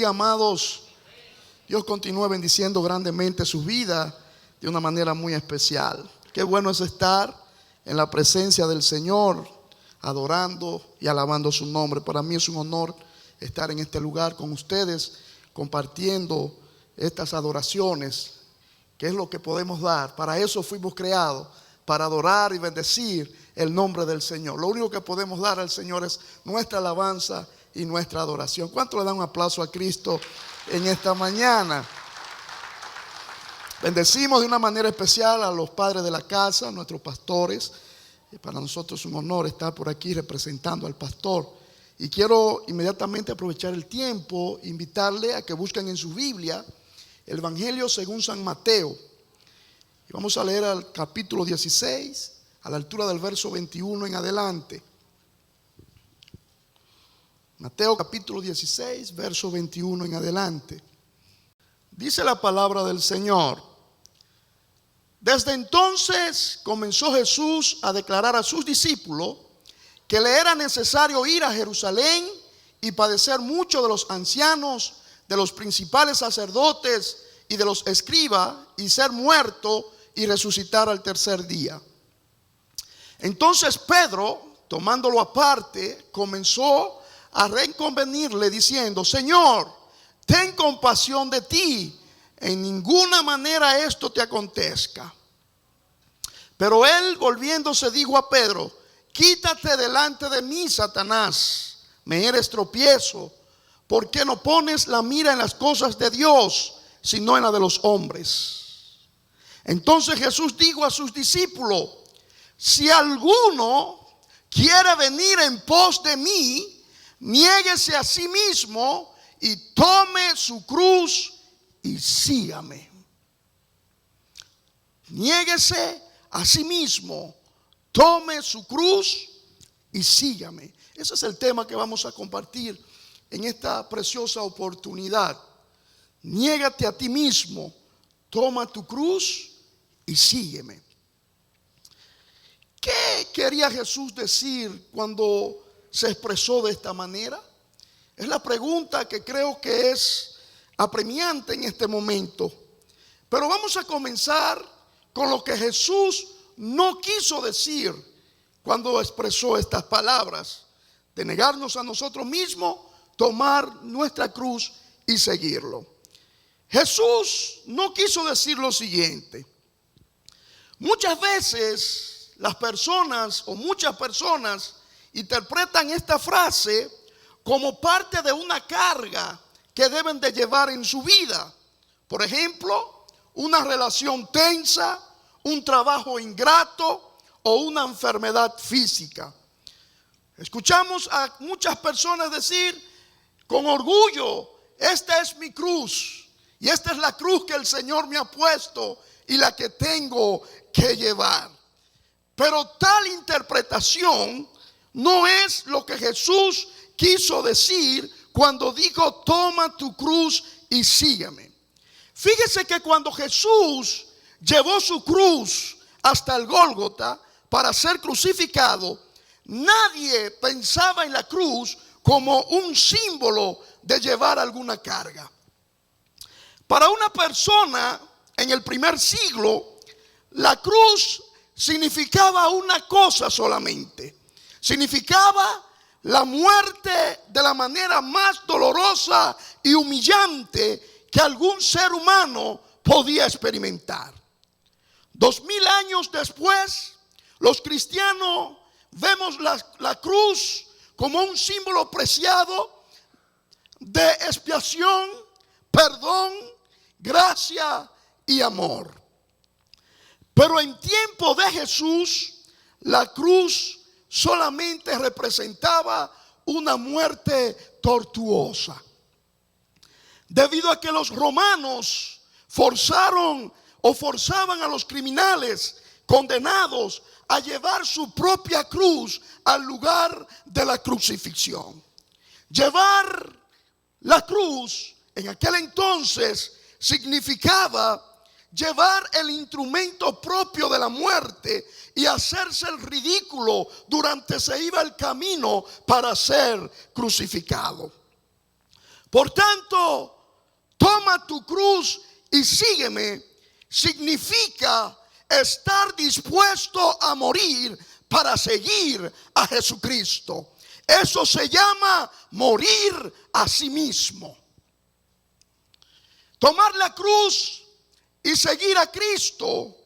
bendiga, amados. Dios continúe bendiciendo grandemente su vida de una manera muy especial. Qué bueno es estar en la presencia del Señor, adorando y alabando su nombre. Para mí es un honor estar en este lugar con ustedes, compartiendo estas adoraciones, que es lo que podemos dar. Para eso fuimos creados, para adorar y bendecir el nombre del Señor. Lo único que podemos dar al Señor es nuestra alabanza y nuestra adoración. ¿Cuánto le dan un aplauso a Cristo en esta mañana? Bendecimos de una manera especial a los padres de la casa, nuestros pastores. Para nosotros es un honor estar por aquí representando al pastor. Y quiero inmediatamente aprovechar el tiempo, invitarle a que busquen en su Biblia el Evangelio según San Mateo. Y vamos a leer al capítulo 16, a la altura del verso 21 en adelante. Mateo capítulo 16, verso 21 en adelante. Dice la palabra del Señor: desde entonces comenzó Jesús a declarar a sus discípulos que le era necesario ir a Jerusalén y padecer mucho de los ancianos, de los principales sacerdotes y de los escribas, y ser muerto y resucitar al tercer día. Entonces Pedro, tomándolo aparte, comenzó a reconvenirle diciendo: Señor, ten compasión de ti, en ninguna manera esto te acontezca. Pero él, volviéndose, dijo a Pedro: quítate delante de mí, Satanás, me eres tropiezo, porque no pones la mira en las cosas de Dios, sino en la de los hombres. Entonces Jesús dijo a sus discípulos: si alguno quiere venir en pos de mí, niéguese a sí mismo y tome su cruz y sígame. Niéguese a sí mismo, tome su cruz y sígame. Ese es el tema que vamos a compartir en esta preciosa oportunidad. Niégate a ti mismo, toma tu cruz y sígueme. ¿Qué quería Jesús decir cuando se expresó de esta manera? Es la pregunta que creo que es apremiante en este momento. Pero vamos a comenzar con lo que Jesús no quiso decir cuando expresó estas palabras: de negarnos a nosotros mismos, tomar nuestra cruz y seguirlo. Jesús no quiso decir lo siguiente. Muchas veces las personas o muchas personas interpretan esta frase como parte de una carga que deben de llevar en su vida. Por ejemplo, una relación tensa, un trabajo ingrato o una enfermedad física. Escuchamos a muchas personas decir con orgullo: esta es mi cruz y esta es la cruz que el Señor me ha puesto y la que tengo que llevar. Pero tal interpretación no es lo que Jesús quiso decir cuando dijo: toma tu cruz y sígueme. Fíjese que cuando Jesús llevó su cruz hasta el Gólgota para ser crucificado, nadie pensaba en la cruz como un símbolo de llevar alguna carga. Para una persona en el primer siglo, la cruz significaba una cosa solamente: significaba la muerte de la manera más dolorosa y humillante que algún ser humano podía experimentar. 2000 años después, los cristianos vemos la cruz como un símbolo preciado de expiación, perdón, gracia y amor. Pero en tiempo de Jesús, la cruz solamente representaba una muerte tortuosa. Debido a que los romanos forzaban a los criminales condenados a llevar su propia cruz al lugar de la crucifixión. Llevar la cruz en aquel entonces significaba llevar el instrumento propio de la muerte y hacerse el ridículo durante se iba el camino para ser crucificado. Por tanto, toma tu cruz y sígueme. Significa estar dispuesto a morir para seguir a Jesucristo. Eso se llama morir a sí mismo. Tomar la cruz y seguir a Cristo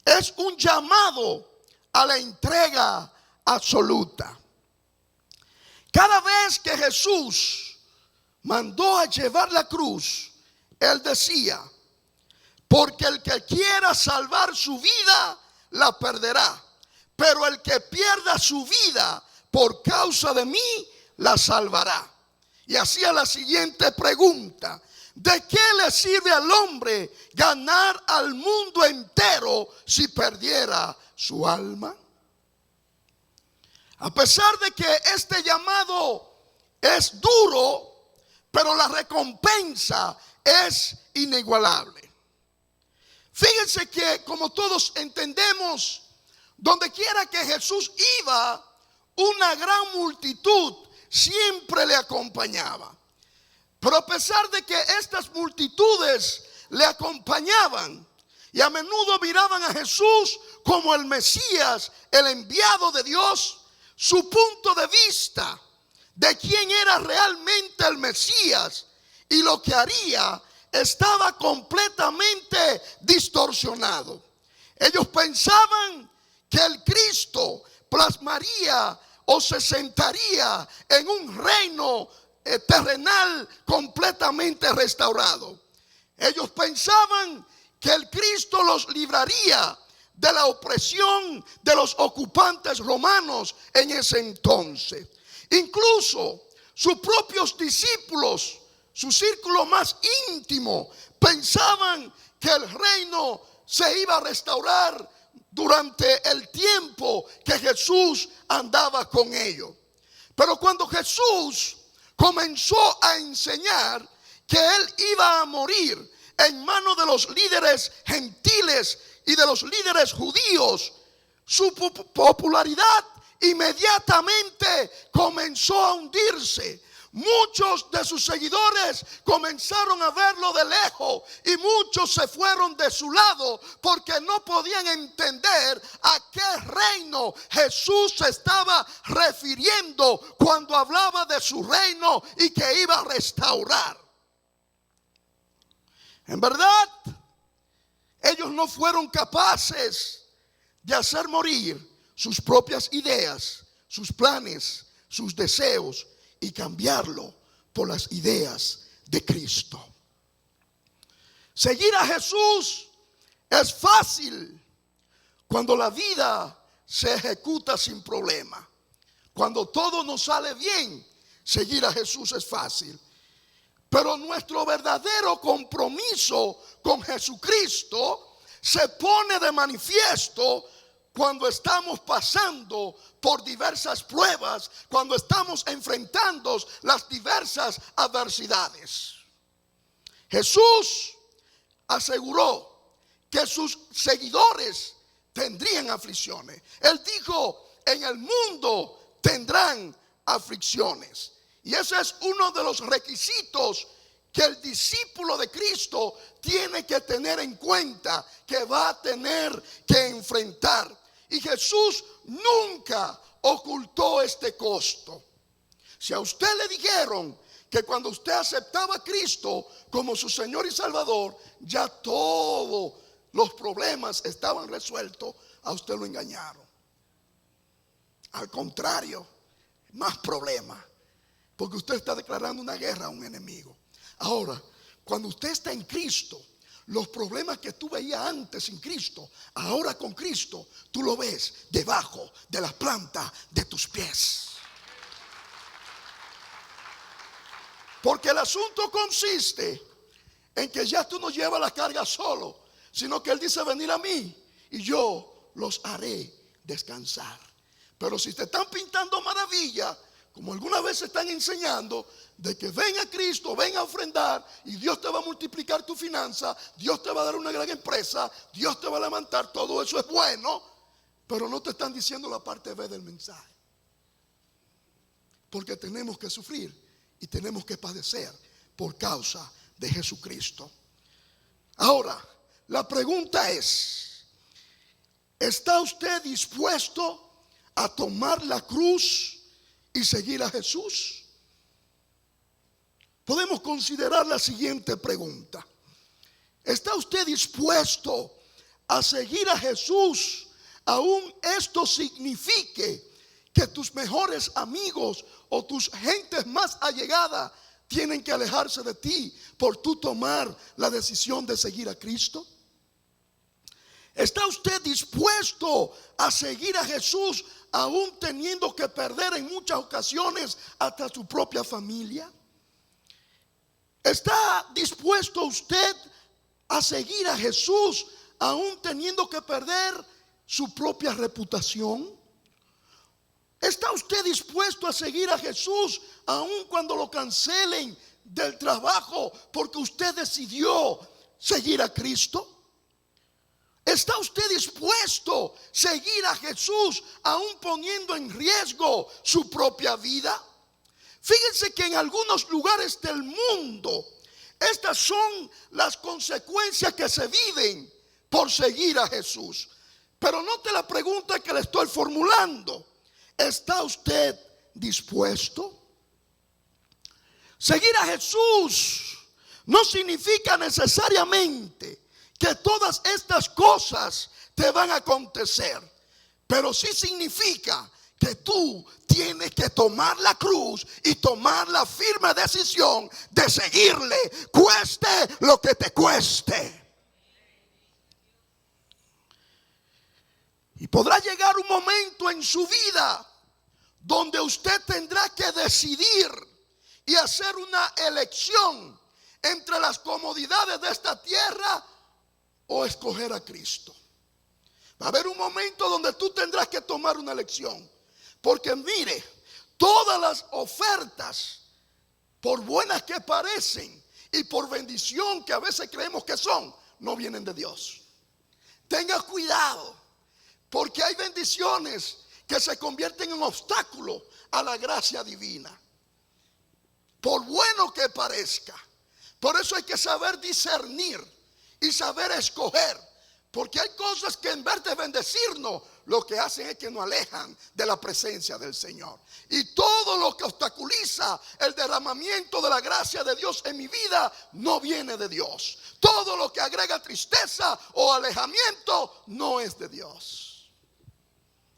es un llamado a la entrega absoluta. Cada vez que Jesús mandó a llevar la cruz, Él decía: porque el que quiera salvar su vida, la perderá. Pero el que pierda su vida por causa de mí, la salvará. Y hacía la siguiente pregunta: ¿de qué le sirve al hombre ganar al mundo entero si perdiera su alma? A pesar de que este llamado es duro, pero la recompensa es inigualable. Fíjense que, como todos entendemos, donde quiera que Jesús iba, una gran multitud siempre le acompañaba. Pero a pesar de que estas multitudes le acompañaban y a menudo miraban a Jesús como el Mesías, el enviado de Dios, su punto de vista de quién era realmente el Mesías y lo que haría estaba completamente distorsionado. Ellos pensaban que el Cristo plasmaría o se sentaría en un reino terrenal completamente restaurado. Ellos pensaban que el Cristo los libraría de la opresión de los ocupantes romanos en ese entonces. Incluso sus propios discípulos, su círculo más íntimo, pensaban que el reino se iba a restaurar durante el tiempo que Jesús andaba con ellos. Pero cuando Jesús comenzó a enseñar que Él iba a morir en manos de los líderes gentiles y de los líderes judíos, su popularidad inmediatamente comenzó a hundirse. Muchos de sus seguidores comenzaron a verlo de lejos y muchos se fueron de su lado porque no podían entender a qué reino Jesús se estaba refiriendo cuando hablaba de su reino y que iba a restaurar. En verdad, ellos no fueron capaces de hacer morir sus propias ideas, sus planes, sus deseos y cambiarlo por las ideas de Cristo. Seguir a Jesús es fácil cuando la vida se ejecuta sin problema. Cuando todo nos sale bien, seguir a Jesús es fácil. Pero nuestro verdadero compromiso con Jesucristo se pone de manifiesto cuando estamos pasando por diversas pruebas, cuando estamos enfrentando las diversas adversidades. Jesús aseguró que sus seguidores tendrían aflicciones. Él dijo: en el mundo tendrán aflicciones. Y ese es uno de los requisitos que el discípulo de Cristo tiene que tener en cuenta, que va a tener que enfrentar. Y Jesús nunca ocultó este costo. Si a usted le dijeron que cuando usted aceptaba a Cristo como su Señor y Salvador, ya todos los problemas estaban resueltos, a usted lo engañaron. Al contrario, más problemas, porque usted está declarando una guerra a un enemigo. Ahora, cuando usted está en Cristo, los problemas que tú veías antes sin Cristo, ahora con Cristo, tú lo ves debajo de la planta de tus pies. Porque el asunto consiste en que ya tú no llevas la carga solo, sino que Él dice: venid a mí y yo los haré descansar. Pero si te están pintando maravillas, como algunas veces están enseñando, de que ven a Cristo, ven a ofrendar y Dios te va a multiplicar tu finanza, Dios te va a dar una gran empresa, Dios te va a levantar, todo eso es bueno, pero no te están diciendo la parte B del mensaje. Porque tenemos que sufrir y tenemos que padecer por causa de Jesucristo. Ahora, la pregunta es: ¿está usted dispuesto a tomar la cruz y seguir a Jesús? Podemos considerar la siguiente pregunta: ¿está usted dispuesto a seguir a Jesús, aún esto signifique que tus mejores amigos o tus gentes más allegadas tienen que alejarse de ti por tú tomar la decisión de seguir a Cristo? ¿Está usted dispuesto a seguir a Jesús aún teniendo que perder en muchas ocasiones hasta su propia familia? ¿Está dispuesto usted a seguir a Jesús aún teniendo que perder su propia reputación? ¿Está usted dispuesto a seguir a Jesús aún cuando lo cancelen del trabajo porque usted decidió seguir a Cristo? ¿Está usted dispuesto a seguir a Jesús aún poniendo en riesgo su propia vida? Fíjense que en algunos lugares del mundo estas son las consecuencias que se viven por seguir a Jesús. Pero note la pregunta que le estoy formulando: ¿está usted dispuesto? Seguir a Jesús no significa necesariamente que todas estas cosas te van a acontecer, pero sí significa que tú tienes que tomar la cruz y tomar la firme decisión de seguirle, cueste lo que te cueste. Y podrá llegar un momento en su vida donde usted tendrá que decidir y hacer una elección entre las comodidades de esta tierra o escoger a Cristo. Va a haber un momento donde tú tendrás que tomar una elección. Porque mire, todas las ofertas, por buenas que parecen y por bendición que a veces creemos que son, no vienen de Dios. Tenga cuidado, porque hay bendiciones que se convierten en obstáculo a la gracia divina, por bueno que parezca. Por eso hay que saber discernir y saber escoger, porque hay cosas que en vez de bendecirnos, lo que hacen es que nos alejan de la presencia del Señor. Y todo lo que obstaculiza el derramamiento de la gracia de Dios en mi vida no viene de Dios. Todo lo que agrega tristeza o alejamiento no es de Dios.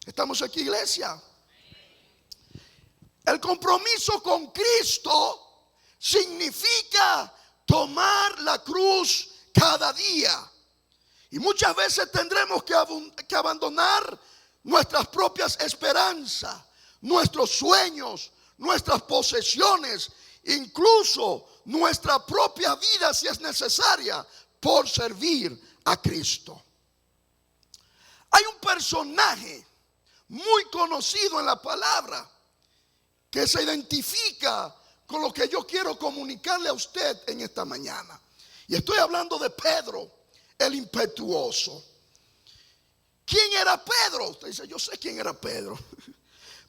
¿Estamos aquí, iglesia? El compromiso con Cristo significa tomar la cruz cada día. Y muchas veces tendremos que abandonar nuestras propias esperanzas, nuestros sueños, nuestras posesiones, incluso nuestra propia vida si es necesaria, por servir a Cristo. Hay un personaje muy conocido en la palabra que se identifica con lo que yo quiero comunicarle a usted en esta mañana. Y estoy hablando de Pedro, el impetuoso. ¿Quién era Pedro? Usted dice: yo sé quién era Pedro.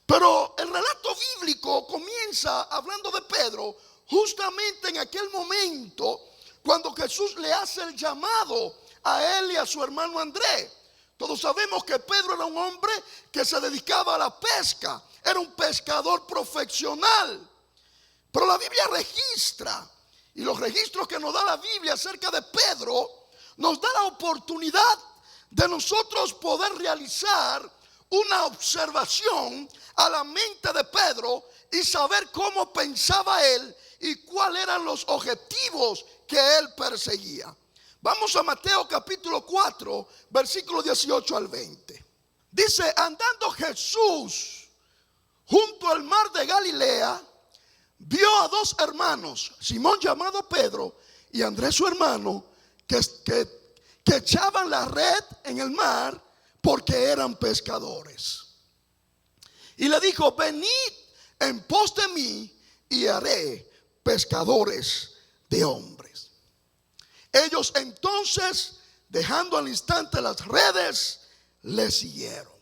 Pero el relato bíblico comienza hablando de Pedro justamente en aquel momento cuando Jesús le hace el llamado a él y a su hermano Andrés. Todos sabemos que Pedro era un hombre que se dedicaba a la pesca, era un pescador profesional. Pero la Biblia registra, y los registros que nos da la Biblia acerca de Pedro nos da la oportunidad de nosotros poder realizar una observación a la mente de Pedro y saber cómo pensaba él y cuáles eran los objetivos que él perseguía. Vamos a Mateo capítulo 4, versículos 18 al 20. Dice: andando Jesús junto al mar de Galilea, vio a dos hermanos, Simón llamado Pedro y Andrés su hermano, que echaban la red en el mar porque eran pescadores. Y le dijo: venid en pos de mí y haré pescadores de hombres. Ellos entonces, dejando al instante las redes, le siguieron.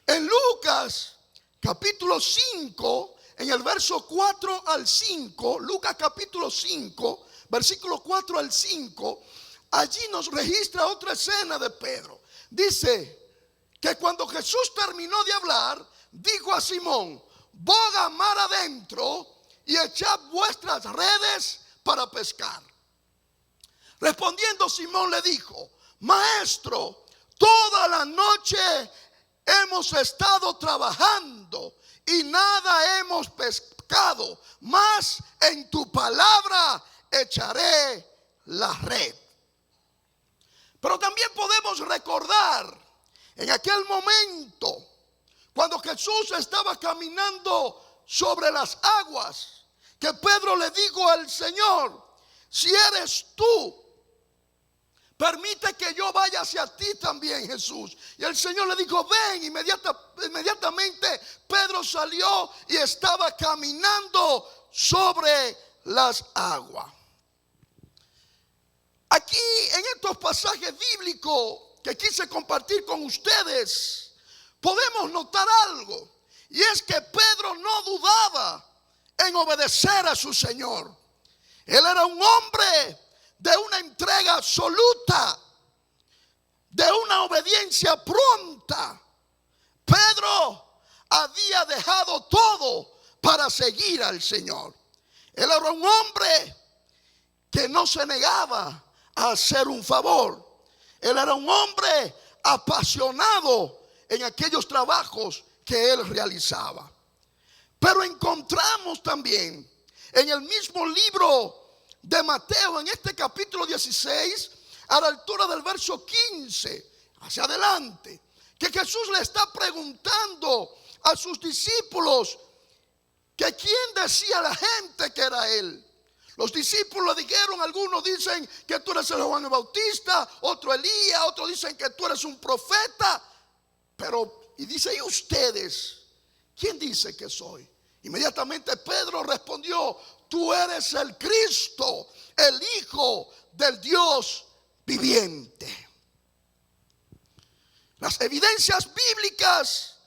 En Lucas capítulo 5, en el verso 4 al 5, Lucas capítulo 5, versículo 4 al 5, allí nos registra otra escena de Pedro. Dice que cuando Jesús terminó de hablar, dijo a Simón: boga mar adentro y echad vuestras redes para pescar. Respondiendo Simón le dijo: Maestro, toda la noche hemos estado trabajando y nada hemos pescado, mas en tu palabra echaré la red. Pero también podemos recordar en aquel momento cuando Jesús estaba caminando sobre las aguas, que Pedro le dijo al Señor: si eres tú, permite que yo vaya hacia ti también, Jesús. Y el Señor le dijo: ven. Inmediatamente Pedro salió y estaba caminando sobre las aguas. Aquí en estos pasajes bíblicos que quise compartir con ustedes, podemos notar algo, y es que Pedro no dudaba en obedecer a su Señor. Él era un hombre de una entrega absoluta, de una obediencia pronta. Pedro había dejado todo para seguir al Señor. Él era un hombre que no se negaba a hacer un favor. Él era un hombre apasionado en aquellos trabajos que él realizaba. Pero encontramos también en el mismo libro de Mateo, en este capítulo 16, a la altura del verso 15 hacia adelante, que Jesús le está preguntando a sus discípulos que quién decía la gente que era él. Los discípulos dijeron, algunos dicen que tú eres el Juan el Bautista, otro Elías, otros dicen que tú eres un profeta. Y dice: ¿y ustedes? ¿Quién dice que soy? Inmediatamente Pedro respondió: tú eres el Cristo, el Hijo del Dios viviente. Las evidencias bíblicas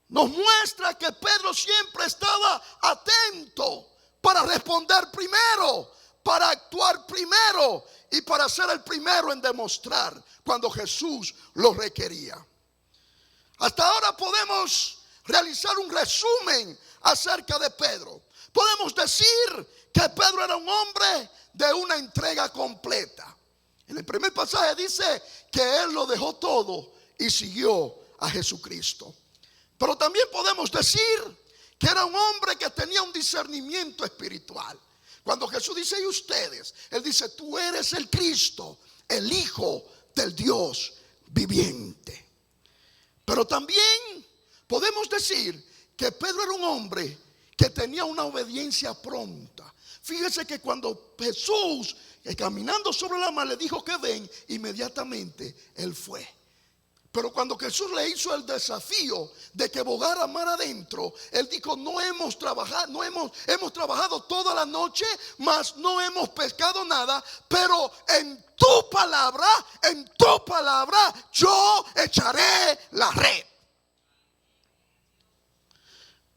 nos muestran que Pedro siempre estaba atento para responder primero, para actuar primero y para ser el primero en demostrar cuando Jesús lo requería. Hasta ahora podemos realizar un resumen acerca de Pedro. Podemos decir que Pedro era un hombre de una entrega completa. En el primer pasaje dice que él lo dejó todo y siguió a Jesucristo. Pero también podemos decir que era un hombre que tenía un discernimiento espiritual. Cuando Jesús dice: ¿y ustedes? Él dice: tú eres el Cristo, el Hijo del Dios viviente. Pero también podemos decir que Pedro era un hombre que tenía una obediencia pronta. Fíjese que cuando Jesús, caminando sobre la mar, le dijo que ven, inmediatamente él fue. Pero cuando Jesús le hizo el desafío de que bogara mar adentro, él dijo: hemos trabajado toda la noche, mas no hemos pescado nada, pero en tu palabra yo echaré la red.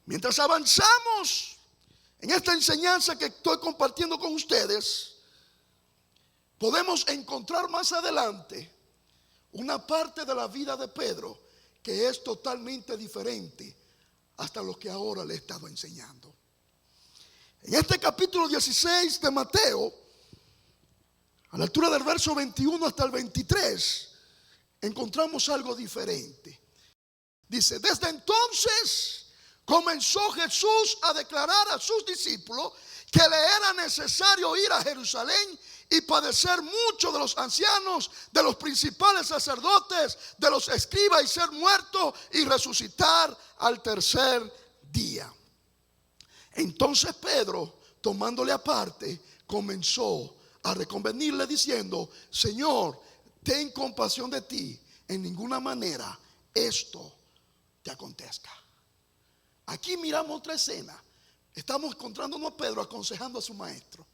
Mientras avanzamos en esta enseñanza que estoy compartiendo con ustedes, podemos encontrar más adelante una parte de la vida de Pedro que es totalmente diferente hasta lo que ahora le he estado enseñando. En este capítulo 16 de Mateo, a la altura del verso 21 hasta el 23, encontramos algo diferente. Dice: desde entonces comenzó Jesús a declarar a sus discípulos que le era necesario ir a Jerusalén y padecer mucho de los ancianos, de los principales sacerdotes, de los escribas, y ser muerto y resucitar al tercer día. Entonces Pedro, tomándole aparte, comenzó a reconvenirle diciendo: Señor, ten compasión de ti, en ninguna manera esto te acontezca. Aquí miramos otra escena. Estamos encontrándonos a Pedro aconsejando a su maestro.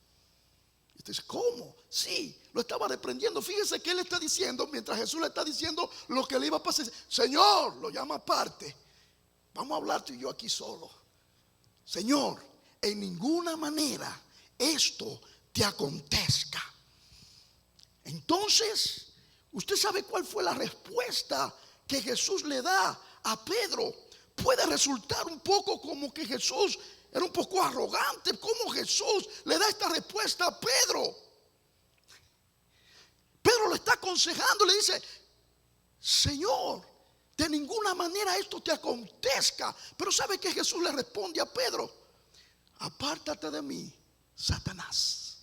Y usted dice: ¿cómo? Sí, lo estaba reprendiendo. Fíjese que él está diciendo, mientras Jesús le está diciendo lo que le iba a pasar: Señor, lo llama aparte, vamos a hablar tú y yo aquí solo. Señor, en ninguna manera esto te acontezca. Entonces, usted sabe cuál fue la respuesta que Jesús le da a Pedro. Puede resultar un poco como que Jesús era un poco arrogante. ¿Cómo Jesús le da esta respuesta a Pedro? Pedro le está aconsejando, le dice: Señor, de ninguna manera esto te acontezca. Pero ¿sabe qué Jesús le responde a Pedro? Apártate de mí, Satanás.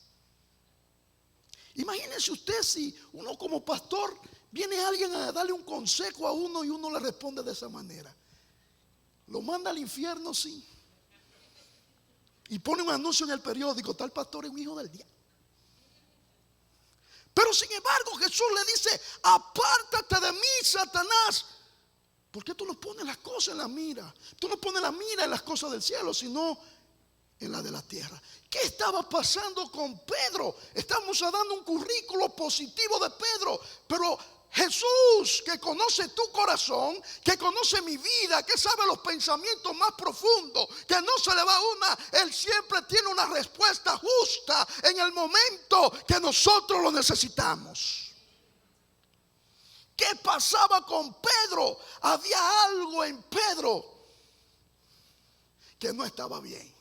Imagínese usted si uno como pastor viene alguien a darle un consejo a uno y uno le responde de esa manera. Lo manda al infierno, sí. Y pone un anuncio en el periódico: tal pastor es un hijo del diablo. Pero sin embargo Jesús le dice: apártate de mí, Satanás. ¿Por qué tú no pones las cosas en la mira? Tú no pones la mira en las cosas del cielo, sino en la de la tierra. ¿Qué estaba pasando con Pedro? Estamos dando un currículo positivo de Pedro, pero Jesús, que conoce tu corazón, que conoce mi vida, que sabe los pensamientos más profundos, que no se le va una, Él siempre tiene una respuesta justa en el momento que nosotros lo necesitamos. ¿Qué pasaba con Pedro? Había algo en Pedro que no estaba bien.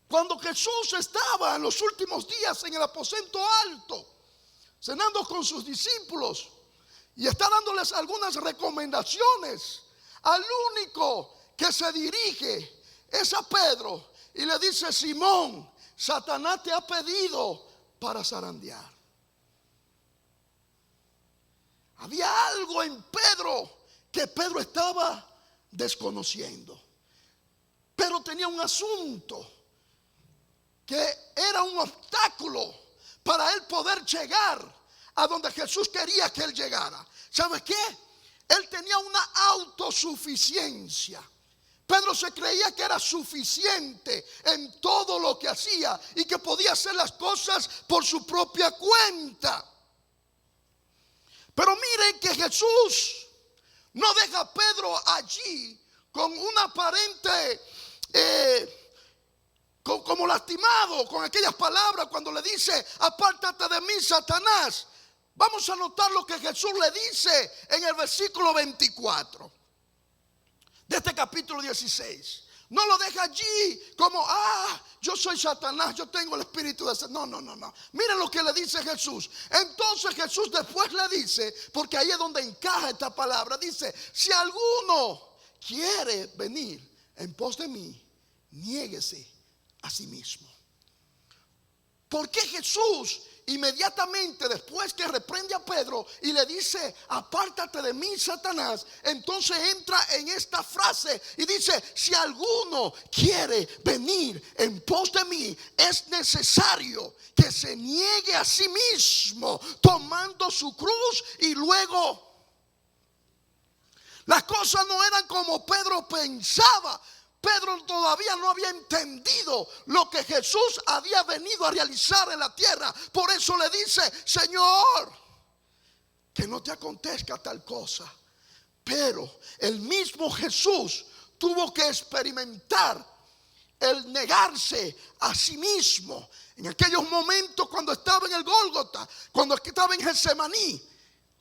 Cuando Jesús estaba en los últimos días en el aposento alto, cenando con sus discípulos, y está dándoles algunas recomendaciones, al único que se dirige es a Pedro y le dice: Simón, Satanás te ha pedido para zarandear. Había algo en Pedro que Pedro estaba desconociendo. Pero tenía un asunto que era un obstáculo para él poder llegar a donde Jesús quería que él llegara. ¿Sabe qué? Él tenía una autosuficiencia. Pedro se creía que era suficiente en todo lo que hacía y que podía hacer las cosas por su propia cuenta. Pero miren que Jesús no deja a Pedro allí con un aparente como lastimado con aquellas palabras cuando le dice: apártate de mí, Satanás. Vamos a notar lo que Jesús le dice en el versículo 24 de este capítulo 16. No lo deja allí como: yo soy Satanás, yo tengo el espíritu de Satanás. No. Miren lo que le dice Jesús. Entonces Jesús después le dice, porque ahí es donde encaja esta palabra, dice: si alguno quiere venir en pos de mí, niéguese a sí mismo. Porque Jesús inmediatamente después que reprende a Pedro y le dice: apártate de mí, Satanás, entonces entra en esta frase y dice: si alguno quiere venir en pos de mí, es necesario que se niegue a sí mismo, tomando su cruz. Y luego las cosas no eran como Pedro pensaba. Pedro todavía no había entendido lo que Jesús había venido a realizar en la tierra. Por eso le dice: Señor, que no te acontezca tal cosa. Pero el mismo Jesús tuvo que experimentar el negarse a sí mismo en aquellos momentos cuando estaba en el Gólgota, cuando estaba en Getsemaní,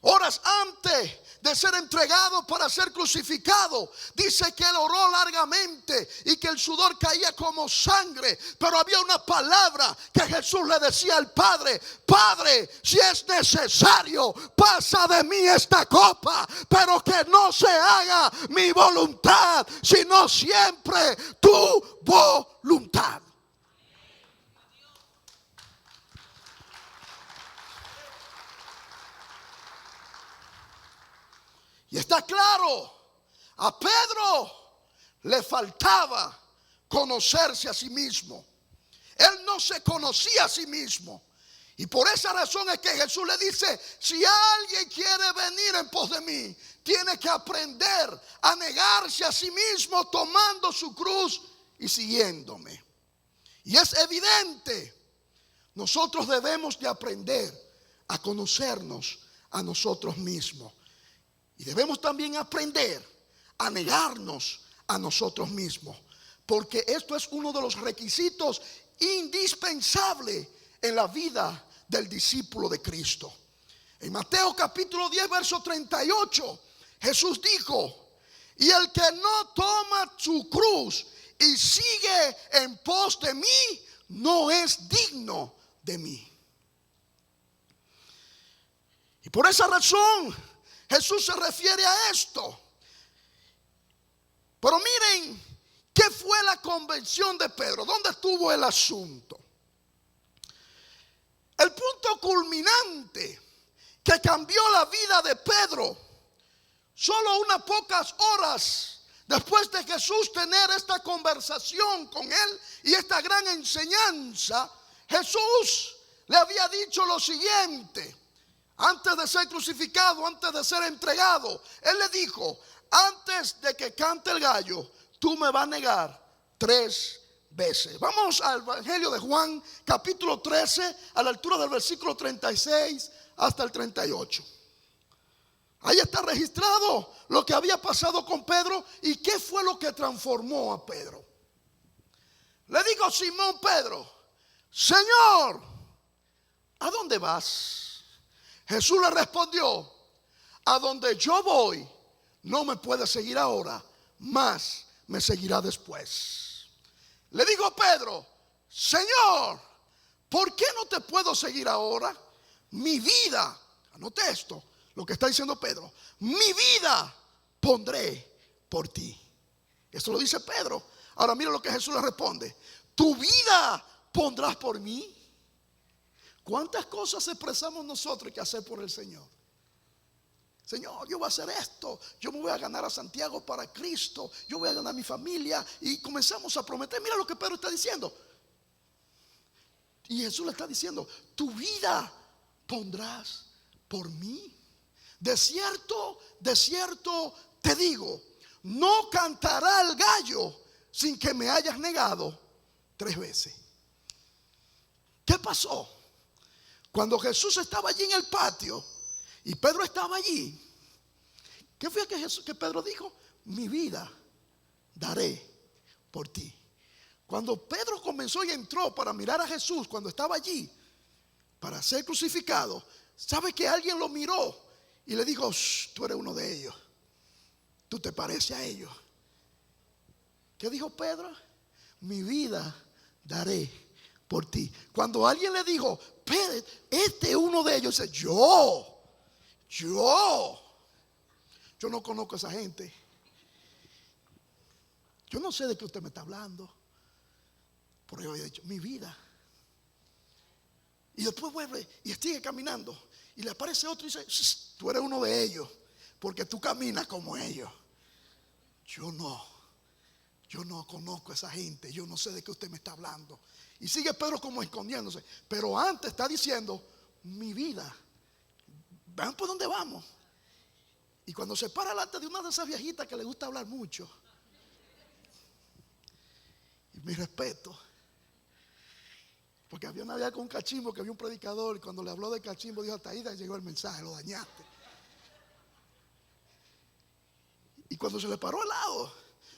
horas antes de ser entregado para ser crucificado. Dice que él oró largamente y que el sudor caía como sangre, pero había una palabra que Jesús le decía al Padre: Padre, si es necesario, pasa de mí esta copa, pero que no se haga mi voluntad, sino siempre tu voluntad. Y está claro, a Pedro le faltaba conocerse a sí mismo. Él no se conocía a sí mismo. Y por esa razón es que Jesús le dice: si alguien quiere venir en pos de mí, tiene que aprender a negarse a sí mismo, tomando su cruz y siguiéndome. Y es evidente, nosotros debemos de aprender a conocernos a nosotros mismos. Y debemos también aprender a negarnos a nosotros mismos porque esto es uno de los requisitos indispensables en la vida del discípulo de Cristo. En Mateo capítulo 10 verso 38, Jesús dijo: y el que no toma su cruz y sigue en pos de mí, no es digno de mí. Y por esa razón Jesús se refiere a esto. Pero miren, ¿qué fue la convención de Pedro? ¿Dónde estuvo el asunto? El punto culminante que cambió la vida de Pedro, solo unas pocas horas después de Jesús tener esta conversación con él y esta gran enseñanza, Jesús le había dicho lo siguiente: antes de ser crucificado, antes de ser entregado, él le dijo: antes de que cante el gallo, tú me vas a negar 3 veces. Vamos al Evangelio de Juan, capítulo 13, a la altura del versículo 36 hasta el 38. Ahí está registrado lo que había pasado con Pedro y qué fue lo que transformó a Pedro. Le digo: Simón Pedro, Señor, ¿a dónde vas? Jesús le respondió: a donde yo voy, no me puedes seguir ahora, mas me seguirá después. Le digo Pedro: Señor, ¿por qué no te puedo seguir ahora? Mi vida, anote esto, lo que está diciendo Pedro, mi vida pondré por ti. Eso lo dice Pedro. Ahora mira lo que Jesús le responde: tu vida pondrás por mí. ¿Cuántas cosas expresamos nosotros que hacer por el Señor? Señor, yo voy a hacer esto, yo me voy a ganar a Santiago para Cristo, yo voy a ganar a mi familia, y comenzamos a prometer. Mira lo que Pedro está diciendo. Y Jesús le está diciendo: tu vida pondrás por mí. De cierto te digo, no cantará el gallo sin que me hayas negado 3 veces. ¿Qué pasó? Cuando Jesús estaba allí en el patio y Pedro estaba allí, ¿qué fue que Pedro dijo? Mi vida daré por ti. Cuando Pedro comenzó y entró para mirar a Jesús, cuando estaba allí para ser crucificado, ¿sabe que alguien lo miró y le dijo: tú eres uno de ellos, tú te pareces a ellos? ¿Qué dijo Pedro? Mi vida daré por ti. Cuando alguien le dijo: Pedro, este es uno de ellos, dice: yo no conozco a esa gente, yo no sé de qué usted me está hablando. Por eso había dicho: mi vida. Y después vuelve y sigue caminando y le aparece otro y dice: tú eres uno de ellos, porque tú caminas como ellos. Yo no conozco a esa gente, yo no sé de qué usted me está hablando. Y sigue Pedro como escondiéndose, pero antes está diciendo: mi vida. Vean por dónde vamos. Y cuando se para delante de una de esas viejitas que le gusta hablar mucho, y mi respeto, porque había una vez con un cachimbo que había un predicador, y cuando le habló de cachimbo dijo: hasta ahí llegó el mensaje, lo dañaste. Y cuando se le paró al lado,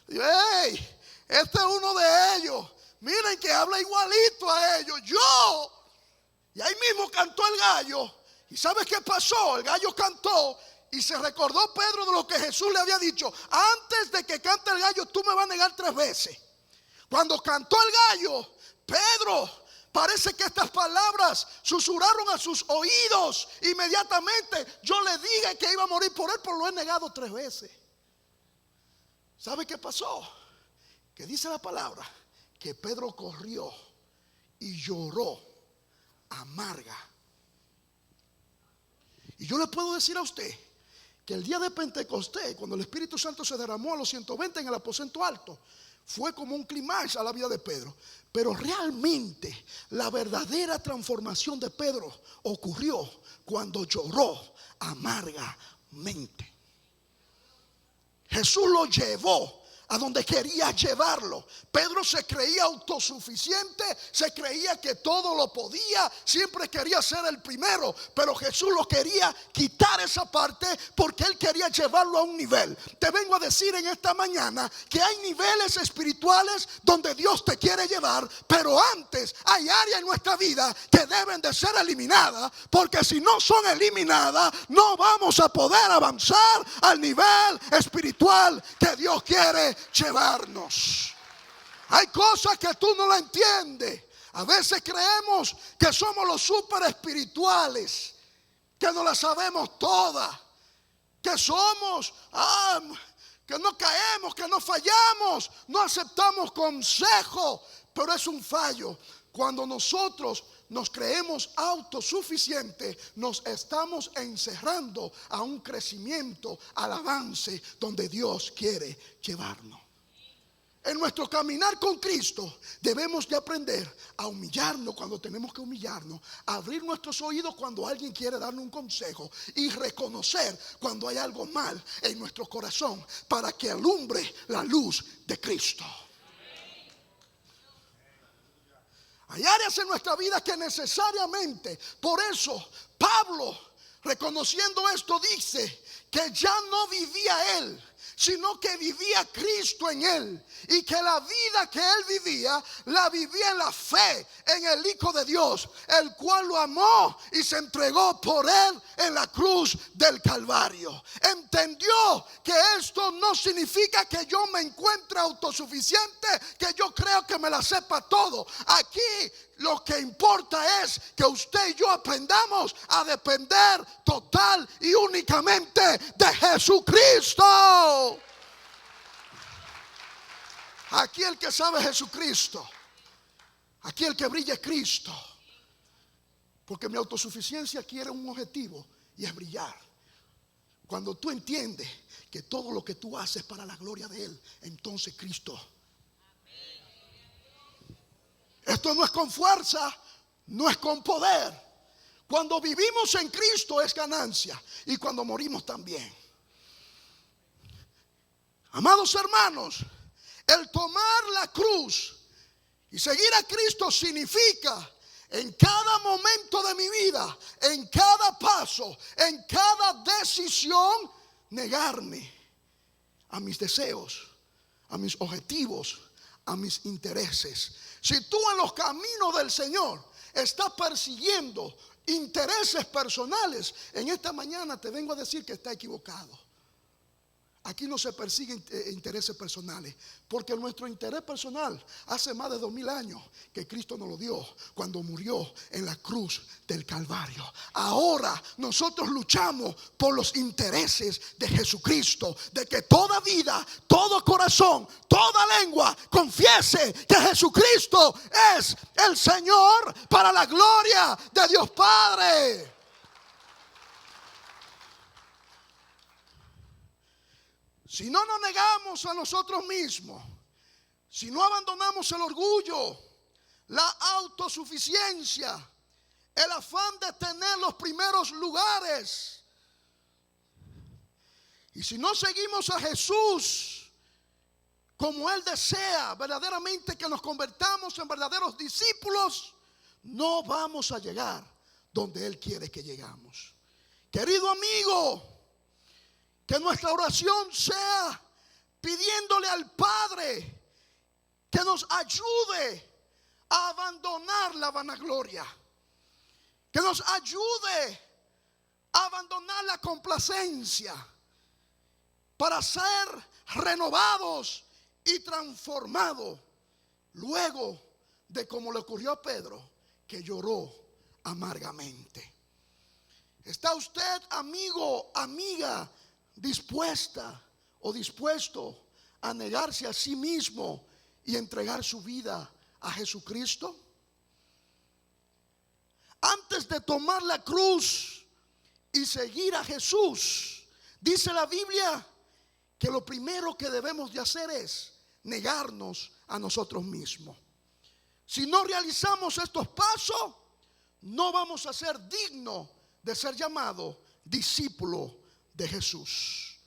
dijo: hey, este es uno de ellos, miren que habla igualito a ellos, yo. Y ahí mismo cantó el gallo. ¿Y sabes qué pasó? El gallo cantó y se recordó Pedro de lo que Jesús le había dicho: antes de que cante el gallo, tú me vas a negar 3 veces. Cuando cantó el gallo, Pedro, parece que estas palabras susurraron a sus oídos. Inmediatamente: yo le dije que iba a morir por él, pero lo he negado 3 veces. ¿Sabe qué pasó? Que dice la palabra que Pedro corrió y lloró amarga. Y yo le puedo decir a usted que el día de Pentecostés, cuando el Espíritu Santo se derramó a los 120 en el aposento alto, fue como un clímax a la vida de Pedro. Pero realmente la verdadera transformación de Pedro ocurrió cuando lloró amargamente. Jesús lo llevó a donde quería llevarlo. Pedro se creía autosuficiente, se creía que todo lo podía, siempre quería ser el primero, pero Jesús lo quería quitar esa parte porque él quería llevarlo a un nivel. Te vengo a decir en esta mañana que hay niveles espirituales donde Dios te quiere llevar, pero antes hay áreas en nuestra vida que deben de ser eliminadas, porque si no son eliminadas no vamos a poder avanzar al nivel espiritual que Dios quiere llevarnos. Hay cosas que tú no la entiendes. A veces creemos que somos los super espirituales, que no la sabemos todas, que somos, que no caemos, que no fallamos, no aceptamos consejo, pero es un fallo. Cuando nosotros nos creemos autosuficientes, nos estamos encerrando a un crecimiento, al avance donde Dios quiere llevarnos. En nuestro caminar con Cristo debemos de aprender a humillarnos cuando tenemos que humillarnos, a abrir nuestros oídos cuando alguien quiere darnos un consejo y reconocer cuando hay algo mal en nuestro corazón para que alumbre la luz de Cristo. Hay áreas en nuestra vida que necesariamente, por eso Pablo, reconociendo esto, dice que ya no vivía él, sino que vivía Cristo en él, y que la vida que él vivía, la vivía en la fe en el Hijo de Dios, el cual lo amó y se entregó por él en la cruz del Calvario. Entendió que esto no significa que yo me encuentre autosuficiente, que yo creo que me la sepa todo. Aquí lo que importa es que usted y yo aprendamos a depender total y únicamente de Jesucristo. Aquí el que sabe Jesucristo, aquí el que brilla es Cristo. Porque mi autosuficiencia quiere un objetivo y es brillar. Cuando tú entiendes que todo lo que tú haces para la gloria de Él, entonces Cristo. Esto no es con fuerza, no es con poder. Cuando vivimos en Cristo es ganancia, y cuando morimos también. Amados hermanos, el tomar la cruz y seguir a Cristo significa en cada momento de mi vida, en cada paso, en cada decisión, negarme a mis deseos, a mis objetivos, a mis intereses. Si tú en los caminos del Señor estás persiguiendo intereses personales, en esta mañana te vengo a decir que está equivocado. Aquí no se persiguen intereses personales, porque nuestro interés personal hace más de 2000 años que Cristo nos lo dio cuando murió en la cruz del Calvario. Ahora nosotros luchamos por los intereses de Jesucristo, de que toda vida, todo corazón, toda lengua confiese que Jesucristo es el Señor, para la gloria de Dios Padre. Si no nos negamos a nosotros mismos, si no abandonamos el orgullo, la autosuficiencia, el afán de tener los primeros lugares, y si no seguimos a Jesús como Él desea verdaderamente que nos convertamos en verdaderos discípulos, no vamos a llegar donde Él quiere que llegamos. Querido amigo, que nuestra oración sea pidiéndole al Padre que nos ayude a abandonar la vanagloria, que nos ayude a abandonar la complacencia, para ser renovados y transformados, luego de como le ocurrió a Pedro, que lloró amargamente. ¿Está usted, amigo, amiga, dispuesta o dispuesto a negarse a sí mismo y entregar su vida a Jesucristo? Antes de tomar la cruz y seguir a Jesús, dice la Biblia que lo primero que debemos de hacer es negarnos a nosotros mismos. Si no realizamos estos pasos, no vamos a ser dignos de ser llamados discípulos de Jesús.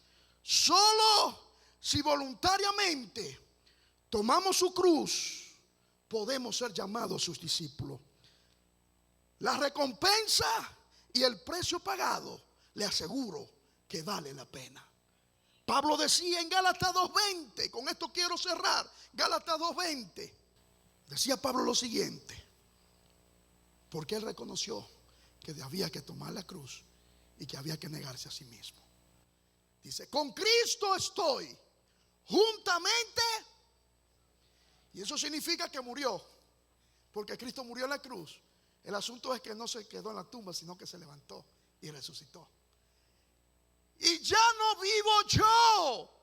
Solo si voluntariamente tomamos su cruz, podemos ser llamados sus discípulos. La recompensa y el precio pagado, le aseguro que vale la pena. Pablo decía en Gálatas 2:20, con esto quiero cerrar, Gálatas 2:20, decía Pablo lo siguiente, porque él reconoció que había que tomar la cruz y que había que negarse a sí mismo. Dice, con Cristo estoy juntamente, y eso significa que murió, porque Cristo murió en la cruz. El asunto es que no se quedó en la tumba, sino que se levantó y resucitó. Y ya no vivo yo.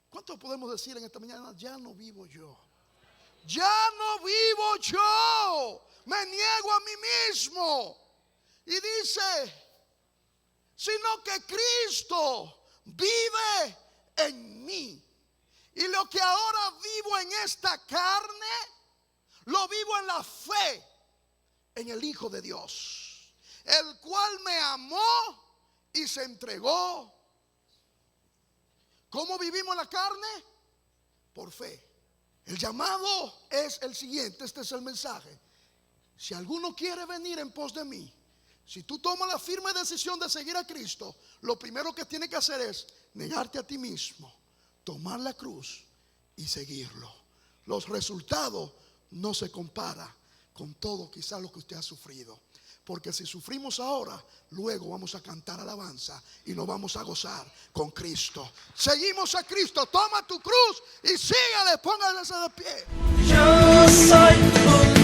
¿Cuántos podemos decir en esta mañana? Ya no vivo yo. Ya no vivo yo. Me niego a mí mismo. Y dice, sino que Cristo vive en mí. Y lo que ahora vivo en esta carne, lo vivo en la fe en el Hijo de Dios, el cual me amó y se entregó. ¿Cómo vivimos la carne? Por fe. El llamado es el siguiente, este es el mensaje. Si alguno quiere venir en pos de mí, si tú tomas la firme decisión de seguir a Cristo, lo primero que tienes que hacer es negarte a ti mismo, tomar la cruz y seguirlo. Los resultados no se compara con todo quizás lo que usted ha sufrido. Porque si sufrimos ahora, luego vamos a cantar alabanza y nos vamos a gozar con Cristo. Seguimos a Cristo. Toma tu cruz y sígale. Póngase de pie. Yo soy